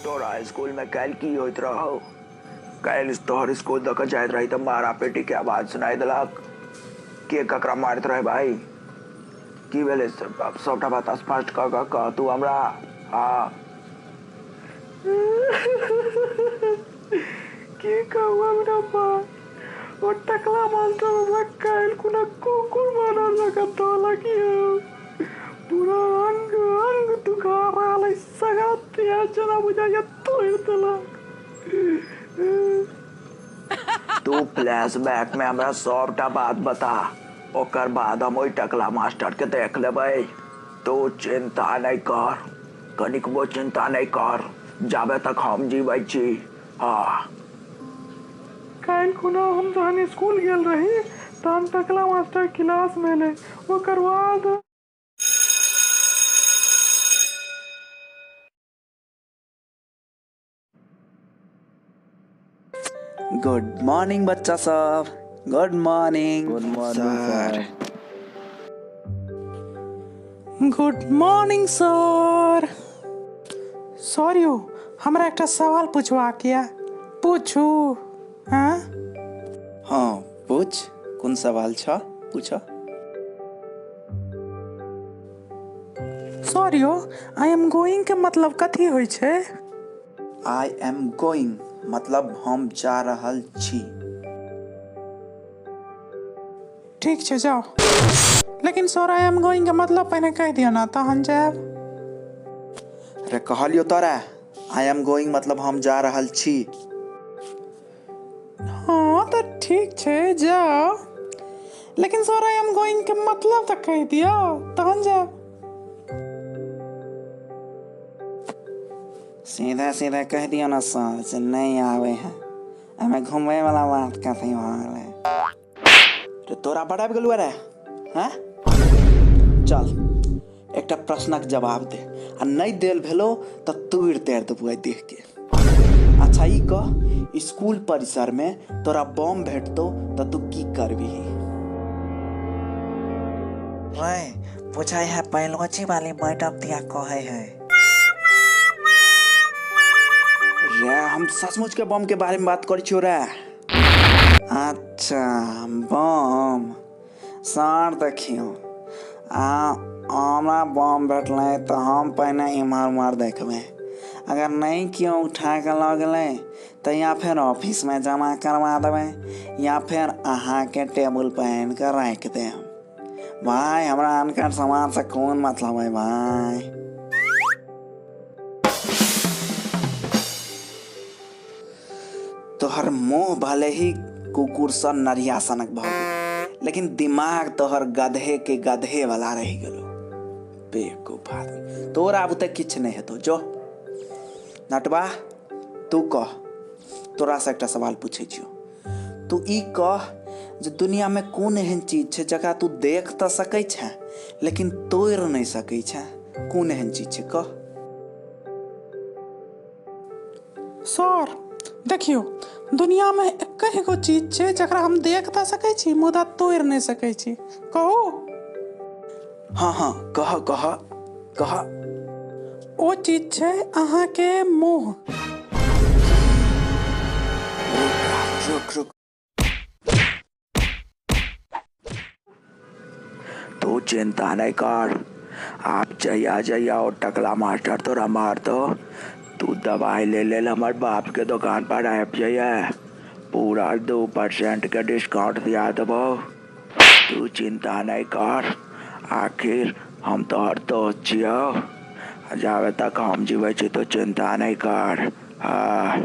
तोरा स्कूल में कैल की होइत रहो। कैल तोहर स्कूल दक जाइत रही तो मारा पेटी के आवाज सुनाई दिलक। के ककरा मारत रहे भाई? की भेले? सबटा बात स्पष्ट कह तू हमरा। हाँ की कहू हमरा बात? वो टकला मास्टर हमरा कैल कुना कुकुर मारल लगत तोला की पूरा अंग अंग दुखा रहा है। सगत या जना बुझाया तोड़ देलक। तू फ्लैशबैक में हमरा सबटा बात बता, ओकर बाद हम ओई टकला मास्टर के देख लेबै। तू चिंता नहीं कर, कनिकबो चिंता नहीं कर, जाबे तक हम जीवै छी। हाँ कैल खुना हम जहन स्कूल गेल रही तहन टकला मास्टर क्लास में ले ओकर बाद गुड मॉर्निंग बच्चा सब। Good morning. Good morning sir. Good morning sir. Sorry हमरा एक सवाल पूछवा किया पूछू? हाँ हाँ पूछ, कौन सवाल छ पूछ। सॉरी आई एम गोइंग के मतलब कथी होइ छै? आई एम गोइंग मतलब हम जा रहल छी। ठीक छै जाओ। लेकिन सर आई एम गोइंग के मतलब पहले कह दिया ना तहन जाएब। रे कहलियो तोरा आई एम गोइंग मतलब हम जा रहल छी। हाँ तो ठीक छै जाओ, लेकिन सर आई एम गोइंग के मतलब तो कह दिया तहन जाएब। सीधा सीधा कह दिया ना सर से नहीं आवे हैं, हमें घूमने वाला बात कथी भले रे तोरा बड़ा गेलु रे। हाँ चल एकटा प्रश्नक जवाब दे, आ नहीं देल भेलो तो तूड़ तेर देबो देख के। अच्छा ई कह, स्कूल परिसर में तोरा बम भेटतो तो तू की करबी? रे पूछाई है बायोलॉजी वाली मैडम दिया कहे है। रे हम सचमुच के बम के बारे में बात करी छियो रे। अच्छा बम सर देखियो हमरा बम भेटले तो हम पहले इम्हर उम्हर देखबे, अगर नहीं क्यों उठा के लग गए तो या फिर ऑफिस में जमा करवा देवे या फिर अहाँ के टेबल पहन कर रख दे। भाई हमरा अनकर समाज से कौन मतलब है भाई? तोहर मुंह भले ही कुकुर सन नरिया सनक भाग, लेकिन दिमाग तोहर गधे के गधे वाला रह गेलो। बेवकूफ आदमी, तोरा अब तक किछ नहीं है तो जो नटवा तू कह। तोरा से एक सवाल पूछे छियो, तू ई कह जे दुनिया में कौन एहन चीज है जकरा तू देख तो सकै छै लेकिन तोड़ नहीं सकै छै? कौन एहन चीज है कह। सर देखियो दुनिया में एक एगो चीज छै जकरा हम देख तो सकै छी मुदा तोड़ नहीं सकै छी। कहू? हाँ हाँ कह कह कह। ओ चीज छै अहाँ के मुंह। रुक रुक, तू चिंता नहीं कर, आप जया जया और टकला मास्टर तोरा मार दो, तू दवाई ले ले हमारे बाप के दुकान पर आब जाइए, पूरा 2% के डिस्काउंट दिया देबो। तू चिंता नहीं कर, आखिर हम तोहर दोस्त छियो, जाबे तक हम जीवे छी तो चिंता नहीं कर। हाँ